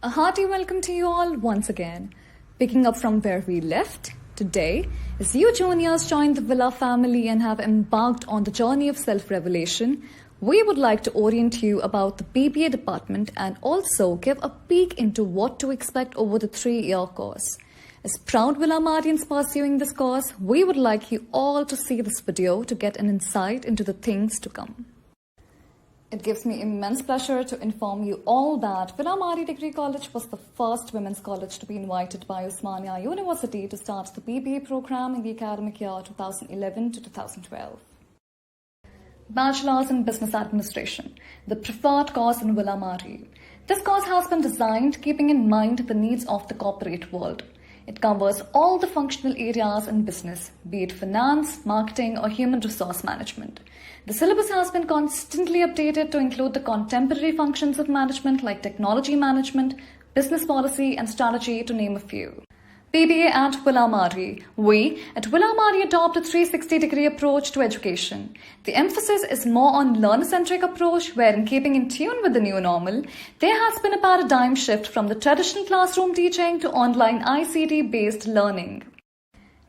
A hearty welcome to you all once again. Picking up from where we left, today, as you juniors join the Villa family and have embarked on the journey of self-revelation, we would like to orient you about the BBA department and also give a peek into what to expect over the 3-year course. As proud Villamarians pursuing this course, we would like you all to see this video to get an insight into the things to come. It gives me immense pleasure to inform you all that Villamari Degree College was the first women's college to be invited by Osmania University to start the BBA program in the academic year 2011 to 2012. Bachelor's in Business Administration, the preferred course in Villamari. This course has been designed keeping in mind the needs of the corporate world. It covers all the functional areas in business, be it finance, marketing, or human resource management. The syllabus has been constantly updated to include the contemporary functions of management like technology management, business policy, and strategy, to name a few. BBA at Villamari. We at Villamari adopt a 360-degree approach to education. The emphasis is more on learner-centric approach, where in keeping in tune with the new normal, there has been a paradigm shift from the traditional classroom teaching to online ICT-based learning.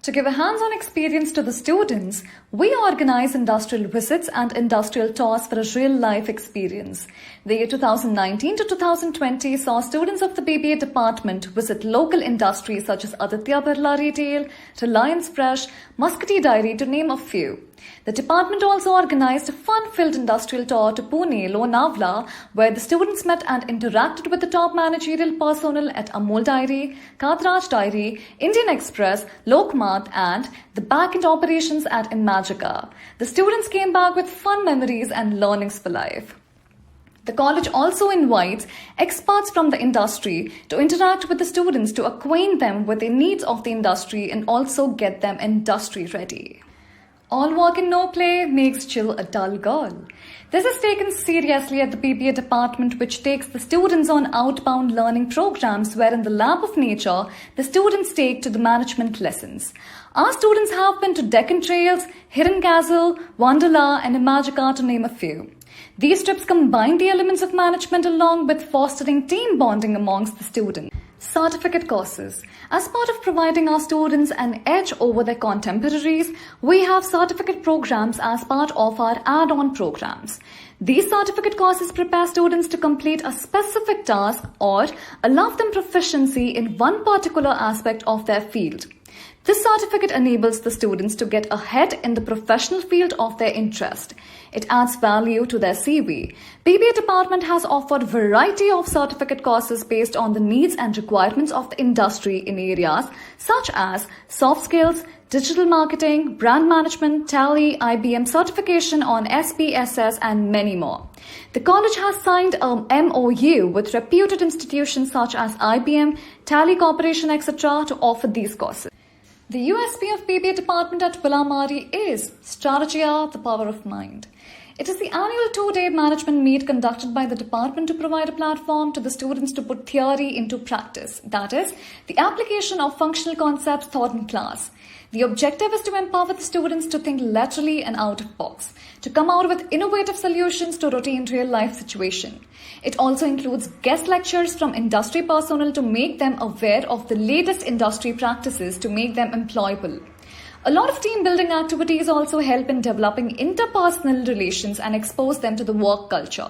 To give a hands-on experience to the students, we organize industrial visits and industrial tours for a real-life experience. The year 2019 to 2020 saw students of the BBA department visit local industries such as Aditya Birla Retail, Reliance Fresh, Muscati Dairy, to name a few. The department also organized a fun-filled industrial tour to Pune, Lonavala, where the students met and interacted with the top managerial personnel at Amul Dairy, Katraj Dairy, Indian Express, Lokmat, and the back-end operations at Imagica. The students came back with fun memories and learnings for life. The college also invites experts from the industry to interact with the students to acquaint them with the needs of the industry and also get them industry ready. All work and no play makes Jill a dull girl. This is taken seriously at the BBA department, which takes the students on outbound learning programs where in the lab of nature, the students take to the management lessons. Our students have been to Deccan Trails, Hiran Castle, Wonderla, and Imagica, to name a few. These trips combine the elements of management along with fostering team bonding amongst the students. Certificate courses. As part of providing our students an edge over their contemporaries, we have certificate programs as part of our add-on programs. These certificate courses prepare students to complete a specific task or allow them proficiency in one particular aspect of their field. This certificate enables the students to get ahead in the professional field of their interest. It adds value to their CV. BBA department has offered a variety of certificate courses based on the needs and requirements of the industry in areas such as soft skills, digital marketing, brand management, Tally, IBM certification on SPSS, and many more. The college has signed a MOU with reputed institutions such as IBM, Tally Corporation, etc. to offer these courses. The USP of BBA department at Villamari is Strategia, the power of mind. It is the annual 2-day management meet conducted by the department to provide a platform to the students to put theory into practice. That is, the application of functional concepts taught in class. The objective is to empower the students to think laterally and out of box, to come out with innovative solutions to routine real-life situation. It also includes guest lectures from industry personnel to make them aware of the latest industry practices to make them employable. A lot of team building activities also help in developing interpersonal relations and expose them to the work culture.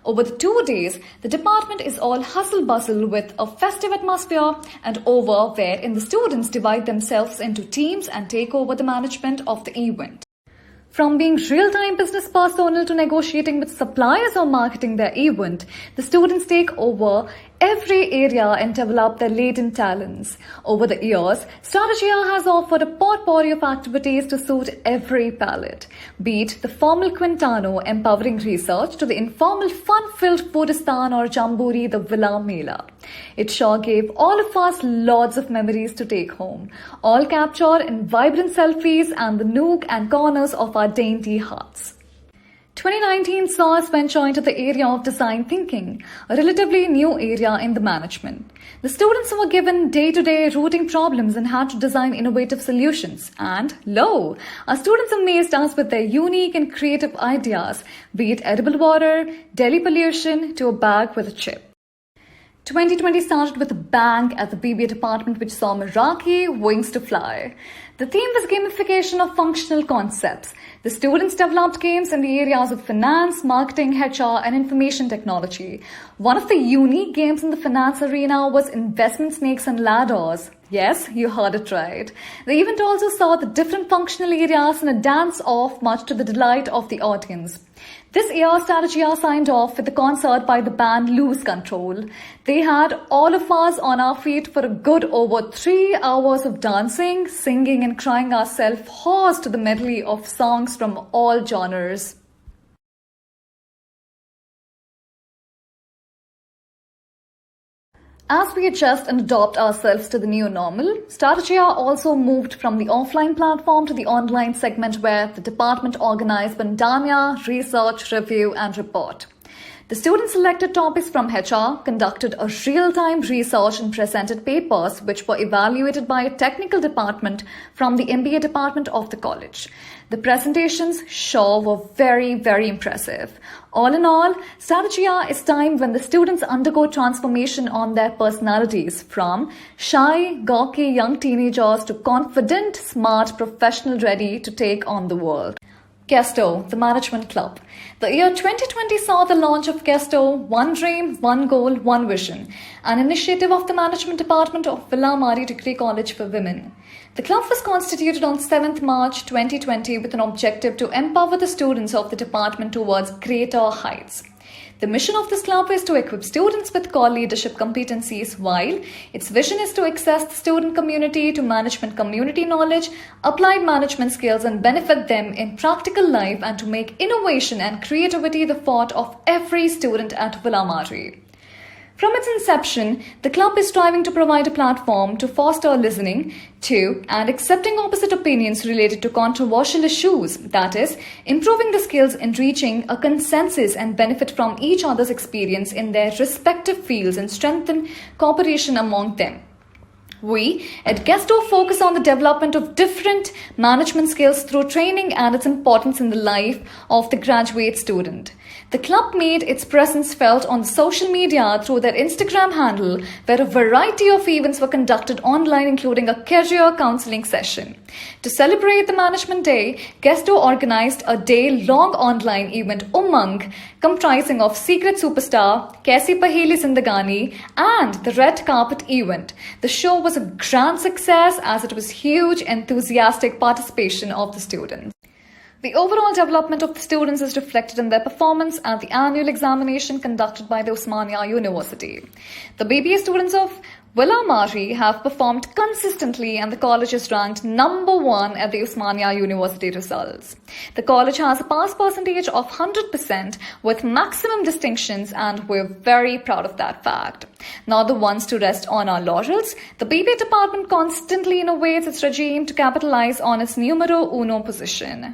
Over the 2 days, the department is all hustle-bustle with a festive atmosphere and over wherein the students divide themselves into teams and take over the management of the event. From being real-time business personnel to negotiating with suppliers or marketing their event, the students take over every area and develop their latent talents. Over the years, Strategia has offered a potpourri of activities to suit every palate, be it the formal Quintano empowering research to the informal fun-filled Foodistan or Jamburi the Villa Mela. It sure gave all of us lots of memories to take home, all captured in vibrant selfies and the nook and corners of our dainty hearts. 2019 saw us venture into the area of design thinking, a relatively new area in the management. The students were given day-to-day routing problems and had to design innovative solutions. And lo, our students amazed us with their unique and creative ideas, be it edible water, Delhi pollution, to a bag with a chip. 2020 started with a bang at the BBA department, which saw Meraki Wings to Fly. The theme was gamification of functional concepts. The students developed games in the areas of finance, marketing, HR, and information technology. One of the unique games in the finance arena was Investment Snakes and Ladders. Yes, you heard it right. The event also saw the different functional areas in a dance-off, much to the delight of the audience. This year, Strategia signed off with a concert by the band Lose Control. They had all of us on our feet for a good over 3 hours of dancing, singing and crying ourselves hoarse to the medley of songs from all genres. As we adjust and adopt ourselves to the new normal, Strategia also moved from the offline platform to the online segment where the department organized Bandanya, Research, Review and Report. The students selected topics from HR, conducted a real-time research and presented papers which were evaluated by a technical department from the MBA department of the college. The presentations sure were very, very impressive. All in all, Strategia is time when the students undergo transformation on their personalities from shy, gawky young teenagers to confident, smart, professional ready to take on the world. Kesto, the Management Club. The year 2020 saw the launch of Kesto, One Dream, One Goal, One Vision, an initiative of the Management Department of Villamari Degree College for Women. The club was constituted on 7th March 2020 with an objective to empower the students of the department towards greater heights. The mission of this club is to equip students with core leadership competencies, while its vision is to access the student community to management community knowledge, applied management skills and benefit them in practical life and to make innovation and creativity the forte of every student at Villamari. From its inception, the club is striving to provide a platform to foster listening to and accepting opposite opinions related to controversial issues, that is, improving the skills in reaching a consensus and benefit from each other's experience in their respective fields and strengthen cooperation among them. We at Kesto focus on the development of different management skills through training and its importance in the life of the graduate student. The club made its presence felt on social media through their Instagram handle, where a variety of events were conducted online, including a career counseling session. To celebrate the Management Day, Kesto organized a day-long online event, Umang, comprising of Secret Superstar, Kaisi Paheli Zindagani, and the Red Carpet event. The show was a grand success as it was huge, enthusiastic participation of the students. The overall development of the students is reflected in their performance at the annual examination conducted by the Osmania University. The BBA students of Villamari have performed consistently and the college is ranked number 1 at the Osmania University results. The college has a pass percentage of 100% with maximum distinctions and we're very proud of that fact. Not the ones to rest on our laurels, the BBA department constantly innovates its regime to capitalize on its numero uno position.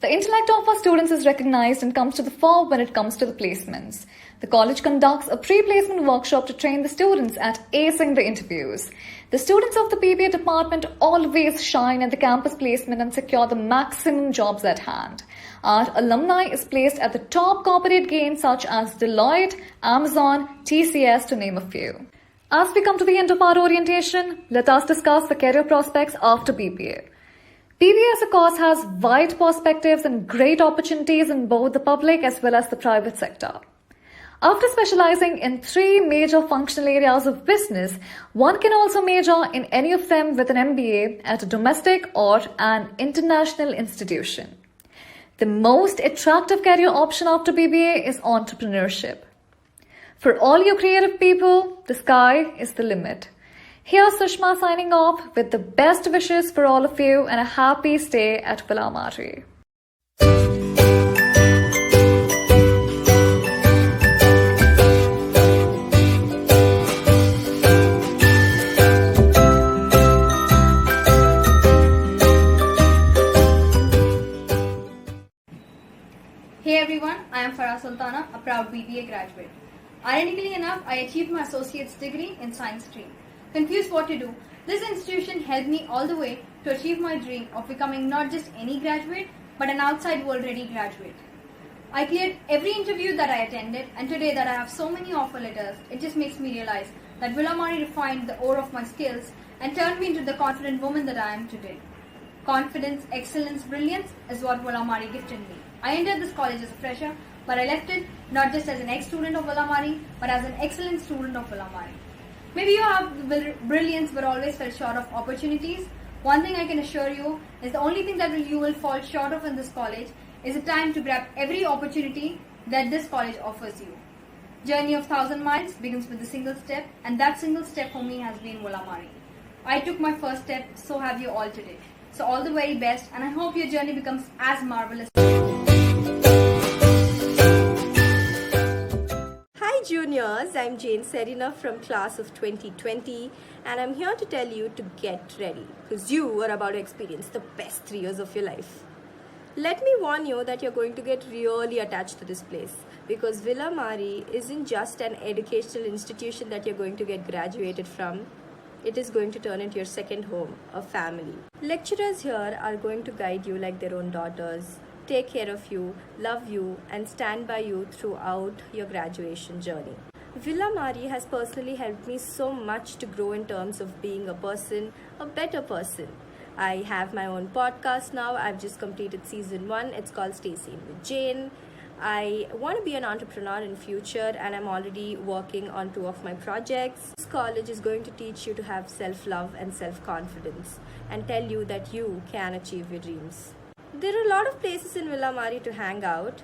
The intellect of our students is recognized and comes to the fore when it comes to the placements. The college conducts a pre-placement workshop to train the students at acing the interviews. The students of the BBA department always shine at the campus placement and secure the maximum jobs at hand. Our alumni is placed at the top corporate gains such as Deloitte, Amazon, TCS to name a few. As we come to the end of our orientation, let us discuss the career prospects after BBA. BBA as a course has wide perspectives and great opportunities in both the public as well as the private sector. After specializing in 3 major functional areas of business, one can also major in any of them with an MBA at a domestic or an international institution. The most attractive career option after BBA is entrepreneurship. For all you creative people, the sky is the limit. Here's Sushma signing off with the best wishes for all of you and a happy stay at Villamari. Hey everyone, I am Farah Sultana, a proud BBA graduate. Ironically enough, I achieved my associate's degree in science stream. Confused what to do, this institution helped me all the way to achieve my dream of becoming not just any graduate, but an outside world ready graduate. I cleared every interview that I attended, and today that I have so many offer letters, it just makes me realize that Villamari refined the ore of my skills and turned me into the confident woman that I am today. Confidence, excellence, brilliance is what Villamari gifted me. I entered this college as a fresher, but I left it not just as an ex-student of Villamari, but as an excellent student of Villamari. Maybe you have brilliance but always fell short of opportunities. One thing I can assure you is the only thing that you will fall short of in this college is the time to grab every opportunity that this college offers you. Journey of 1,000 miles begins with a single step, and that single step for me has been Villamari. I took my first step, so have you all today. So all the very best, and I hope your journey becomes as marvelous. Hi juniors, I'm Jane Serena from class of 2020 and I'm here to tell you to get ready because you are about to experience the best 3 years of your life. Let me warn you that you're going to get really attached to this place because Villamari isn't just an educational institution that you're going to get graduated from. It is going to turn into your second home, a family. Lecturers here are going to guide you like their own daughters, take care of you, love you, and stand by you throughout your graduation journey. Villamari has personally helped me so much to grow in terms of being a person, a better person. I have my own podcast now. I've just completed season 1. It's called Stay Sane with Jane. I want to be an entrepreneur in future and I'm already working on 2 of my projects. This college is going to teach you to have self-love and self-confidence and tell you that you can achieve your dreams. There are a lot of places in Villamari to hang out,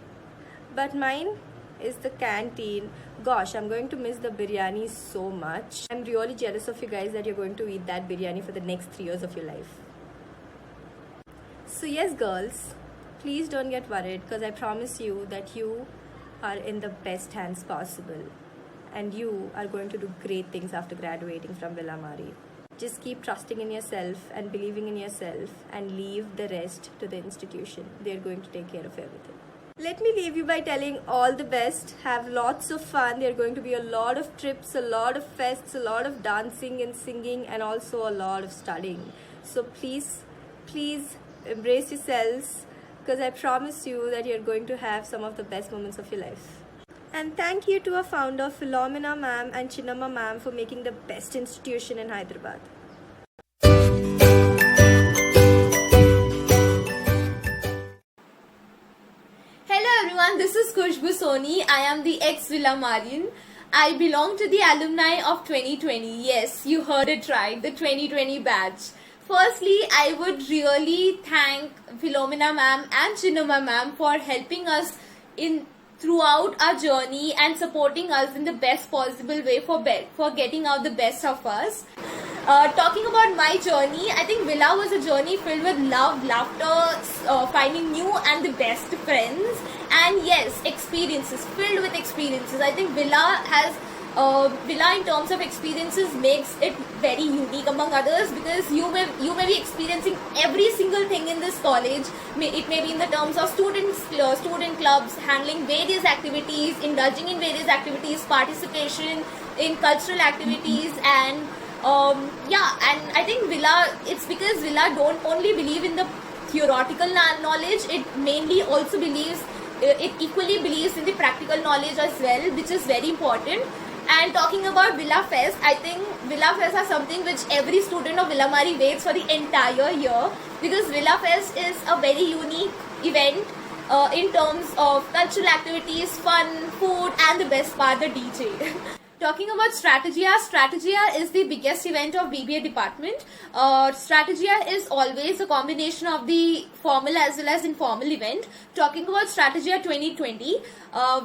but mine is the canteen. Gosh, I'm going to miss the biryani so much. I'm really jealous of you guys that you're going to eat that biryani for the next 3 years of your life. So yes girls, please don't get worried because I promise you that you are in the best hands possible and you are going to do great things after graduating from Villamari. Just keep trusting in yourself and believing in yourself and leave the rest to the institution. They're going to take care of everything. Let me leave you by telling all the best. Have lots of fun. There are going to be a lot of trips, a lot of fests, a lot of dancing and singing and also a lot of studying. So please embrace yourselves because I promise you that you're going to have some of the best moments of your life. And thank you to our founder Philomena ma'am and Chinnamma ma'am for making the best institution in Hyderabad. Hello everyone, this is Khushbu Soni. I am the ex-Villamarian. I belong to the alumni of 2020. Yes, you heard it right, the 2020 batch. Firstly, I would really thank Philomena ma'am and Chinnamma ma'am for helping us throughout our journey and supporting us in the best possible way for getting out the best of us. Talking about my journey, I think Villa was a journey filled with love, laughter, finding new and the best friends, and yes, experiences, filled with experiences. I think Villa in terms of experiences makes it very unique among others because you may be experiencing every single thing in this college. It may be in the terms of student clubs, handling various activities, indulging in various activities, participation in cultural activities, and and I think it's because Villa don't only believe in the theoretical knowledge, it mainly also equally believes in the practical knowledge as well, which is very important. And talking about Villa Fest, I think Villa Fest are something which every student of Villamari waits for the entire year because Villa Fest is a very unique event in terms of cultural activities, fun, food, and the best part, the DJ. Talking about Strategia is the biggest event of BBA department. Strategia is always a combination of the formal as well as informal event. Talking about Strategia 2020,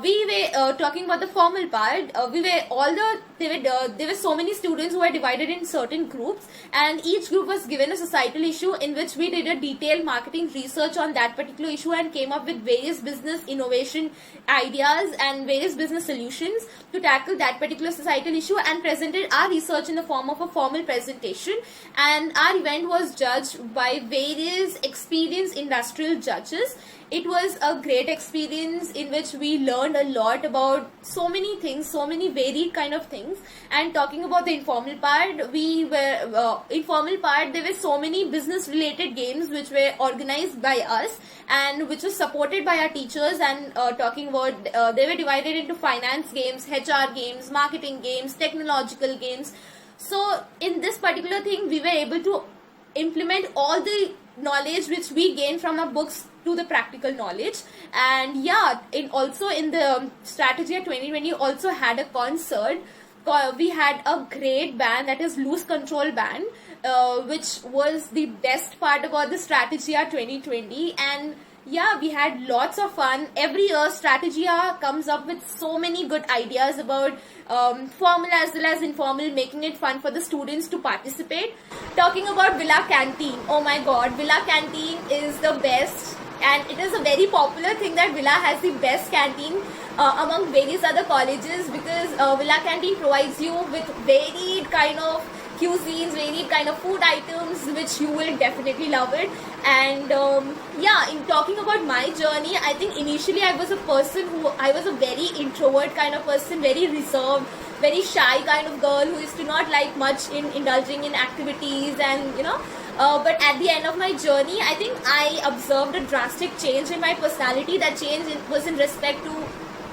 we were talking about the formal part. There were so many students who were divided in certain groups, and each group was given a societal issue in which we did a detailed marketing research on that particular issue and came up with various business innovation ideas and various business solutions to tackle that particular societal issue and presented our research in the form of a formal presentation. And our event was judged by various experienced industrial judges. it was a great experience in which we learned a lot about so many things, so many varied kind of things. And talking about the informal part, there were so many business related games which were organized by us and which was supported by our teachers. And talking about, they were divided into finance games, HR games, marketing games, technological games. So in this particular thing, we were able to implement all the knowledge which we gained from our books to the practical knowledge. And yeah, also in the Strategia 2020 also had a concert. We had a great band, that is Loose Control band, which was the best part about the Strategia 2020. And yeah, we had lots of fun. Every year Strategia comes up with so many good ideas about formal as well as informal, making it fun for the students to participate. Talking about Villa Canteen, oh my god, Villa Canteen is the best, and it is a very popular thing that Villa has the best canteen among various other colleges, because Villa Canteen provides you with varied kind of cuisines, varied kind of food items, which you will definitely love it. And yeah, in talking about my journey, I think initially I was a very introvert kind of person, very reserved, very shy kind of girl who used to not like much in indulging in activities, and but at the end of my journey, I think I observed a drastic change in my personality. That change was in respect to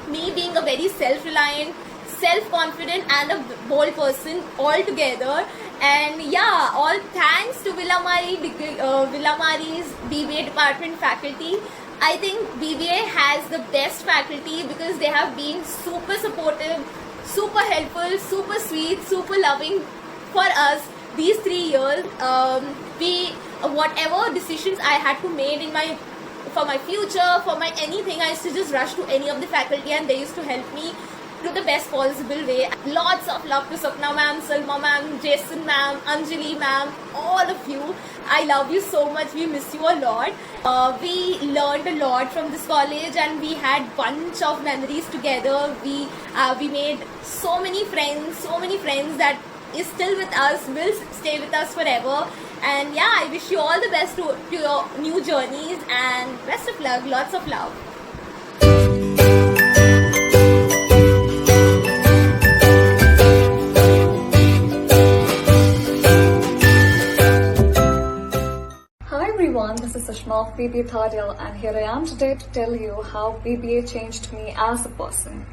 me being a very self-reliant, self-confident and a bold person altogether. And yeah, all thanks to Villamari's BBA department faculty. I think BBA has the best faculty because they have been super supportive, super helpful, super sweet, super loving for us these 3 years. Whatever decisions I had to make for my future, for my anything, I used to just rush to any of the faculty and they used to help me to the best possible way. Lots of love to Sapna ma'am, Salma ma'am, Jason ma'am, Anjali ma'am, all of you. I love you so much. We miss you a lot. We learned a lot from this college and we had bunch of memories together. We made so many friends that is still with us, will stay with us forever. And yeah, I wish you all the best to your new journeys and best of luck, lots of love. Hi everyone, this is Sushma of BBA third year, and here I am today to tell you how BBA changed me as a person.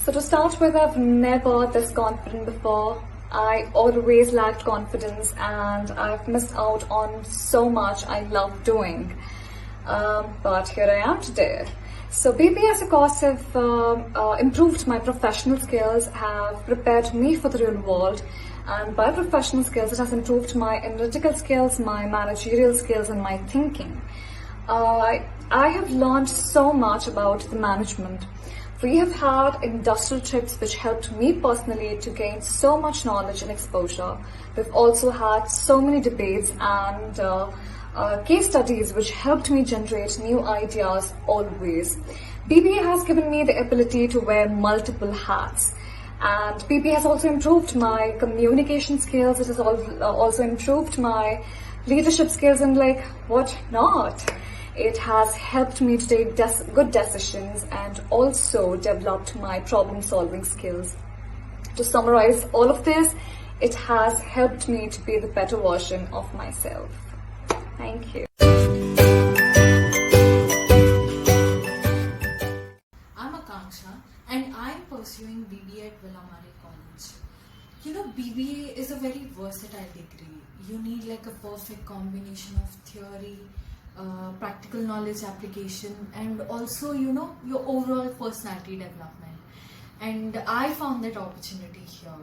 So to start with, I've never this confident before. I always lacked confidence and I've missed out on so much I love doing. But here I am today. So BBA as a course have improved my professional skills, have prepared me for the real world. And by professional skills, it has improved my analytical skills, my managerial skills, and my thinking. I have learned so much about the management. We have had industrial trips which helped me personally to gain so much knowledge and exposure. We've also had so many debates and case studies which helped me generate new ideas always. BBA has given me the ability to wear multiple hats. And BBA has also improved my communication skills. It has also improved my leadership skills and what not. It has helped me to take good decisions and also developed my problem solving skills. To summarize all of this, it has helped me to be the better version of myself. Thank you. I'm Akanksha and I'm pursuing BBA at Villamari College. BBA is a very versatile degree. You need a perfect combination of theory, practical knowledge application, and also your overall personality development. And I found that opportunity here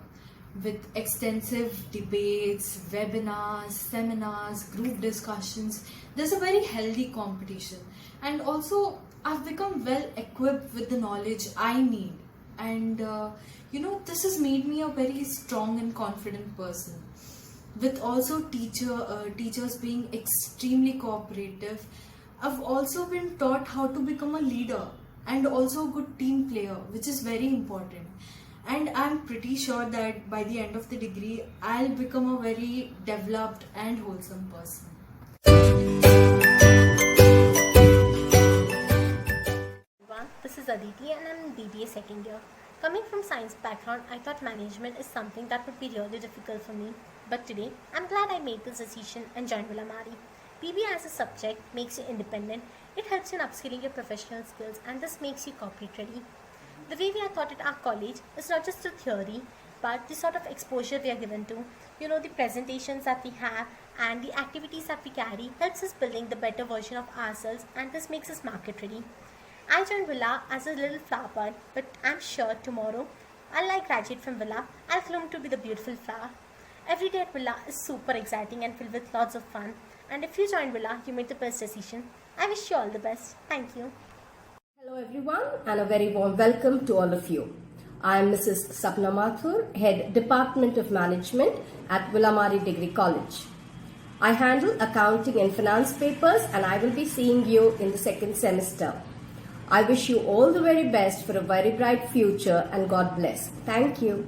with extensive debates, webinars, seminars, group discussions. There's a very healthy competition, and also I've become well equipped with the knowledge I need, and this has made me a very strong and confident person. With also teachers being extremely cooperative, I've also been taught how to become a leader and also a good team player, which is very important. And I'm pretty sure that by the end of the degree, I'll become a very developed and wholesome person. is Aditi and I'm in BBA second year. Coming from science background, I thought management is something that would be really difficult for me. But today, I'm glad I made this decision and joined Willamari. BBA as a subject makes you independent, it helps in upskilling your professional skills, and this makes you corporate ready. The way we are taught at our college is not just the theory, but the sort of exposure we are given to. The presentations that we have and the activities that we carry helps us building the better version of ourselves, and this makes us market ready. I joined Villa as a little flower bud, but I'm sure tomorrow, I'll graduate from Villa, I'll bloom to be the beautiful flower. Every day at Villa is super exciting and filled with lots of fun. And if you join Villa, you made the best decision. I wish you all the best. Thank you. Hello everyone and a very warm welcome to all of you. I am Mrs. Sapna Mathur, Head Department of Management at Willamari Degree College. I handle accounting and finance papers and I will be seeing you in the second semester. I wish you all the very best for a very bright future and God bless. Thank you.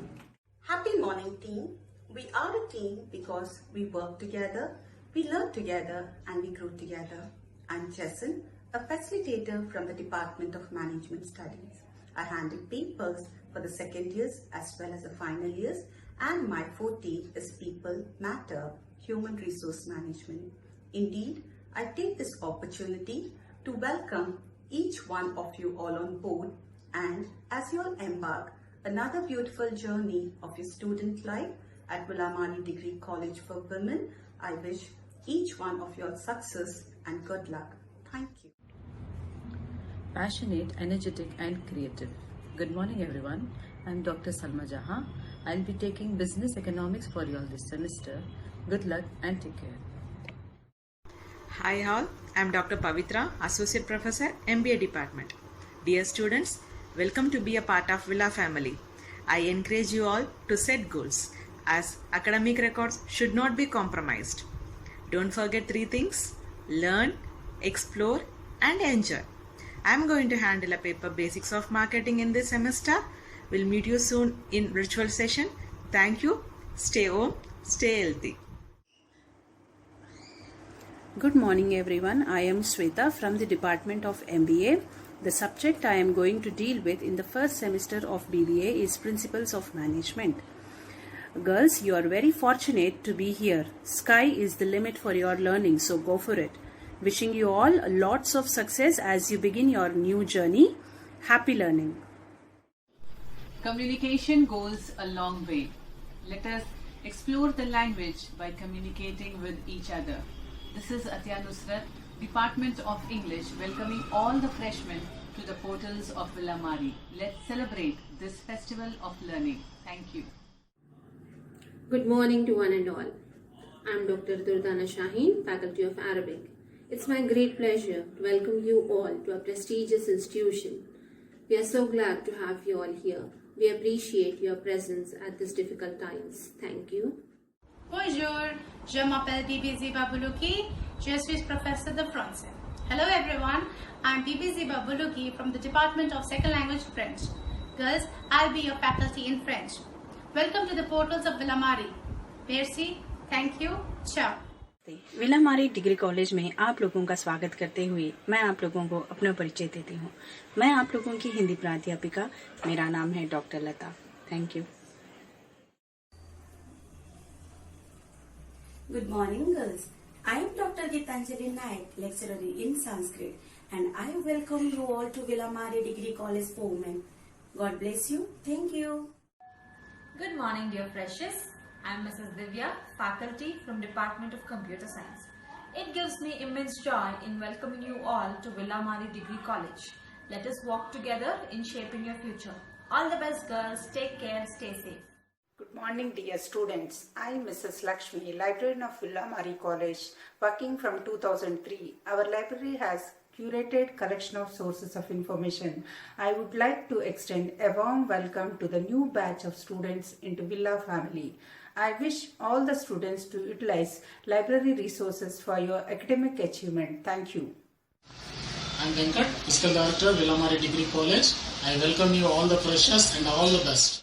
Happy morning team. We are a team because we work together, we learn together and we grow together. I'm Jessin, a facilitator from the Department of Management Studies. I handle papers for the second years as well as the final years, and my forte is People Matter, Human Resource Management. Indeed, I take this opportunity to welcome each one of you all on board, and as you all embark another beautiful journey of your student life at Willamari Degree College for Women, I wish each one of you all success and good luck. Thank you. Passionate, energetic and creative. Good morning everyone. I'm Dr. Salma Jahan. I'll be taking business economics for you all this semester. Good luck and take care. Hi all, I'm Dr. Pavitra, Associate Professor, MBA Department. Dear students, welcome to be a part of Villa family. I encourage you all to set goals, as academic records should not be compromised. Don't forget 3 things: learn, explore and enjoy. I'm going to handle a paper Basics of Marketing in this semester. We'll meet you soon in virtual session. Thank you. Stay home, stay healthy. Good morning everyone. I am Sweta from the Department of MBA. The subject I am going to deal with in the first semester of BBA is Principles of Management. Girls, you are very fortunate to be here. Sky is the limit for your learning, so go for it. Wishing you all lots of success as you begin your new journey. Happy learning. Communication goes a long way. Let us explore the language by communicating with each other. This is Atya Nusrat, Department of English, welcoming all the freshmen to the portals of Willamari. Let's celebrate this festival of learning. Thank you. Good morning to one and all. I am Dr. Durdana Shaheen, Faculty of Arabic. It's my great pleasure to welcome you all to a prestigious institution. We are so glad to have you all here. We appreciate your presence at these difficult times. Thank you. Bonjour, je m'appelle Bibi Ziba Buluki, je suis professeur de français. Hello everyone, I'm Bibi Ziba Buluki from the Department of Second Language French. Girls, I'll be your faculty in French. Welcome to the portals of Willamari. Merci, thank you, ciao. Vilamari degree college में आप लोगों का स्वागत करते हुए मैं आप लोगों को अपना परिचय देती हूँ। मैं आप लोगों की हिंदी प्राध्यापिका, मेरा नाम है doctor Lata. Thank you. Good morning girls. I am Dr. Gitanjali Naik, lecturer in Sanskrit, and I welcome you all to Willamari Degree College for Women. God bless you. Thank you. Good morning dear freshers. I am Mrs. Divya, faculty from Department of Computer Science. It gives me immense joy in welcoming you all to Willamari Degree College. Let us work together in shaping your future. All the best girls. Take care. Stay safe. Good morning dear students. I am Mrs. Lakshmi, librarian of Willamari College, working from 2003. Our library has curated collection of sources of information. I would like to extend a warm welcome to the new batch of students into Villa family. I wish all the students to utilize library resources for your academic achievement. Thank you. I am Venkat, Fiscal Director, Willamari Degree College. I welcome you all the freshers and all the best.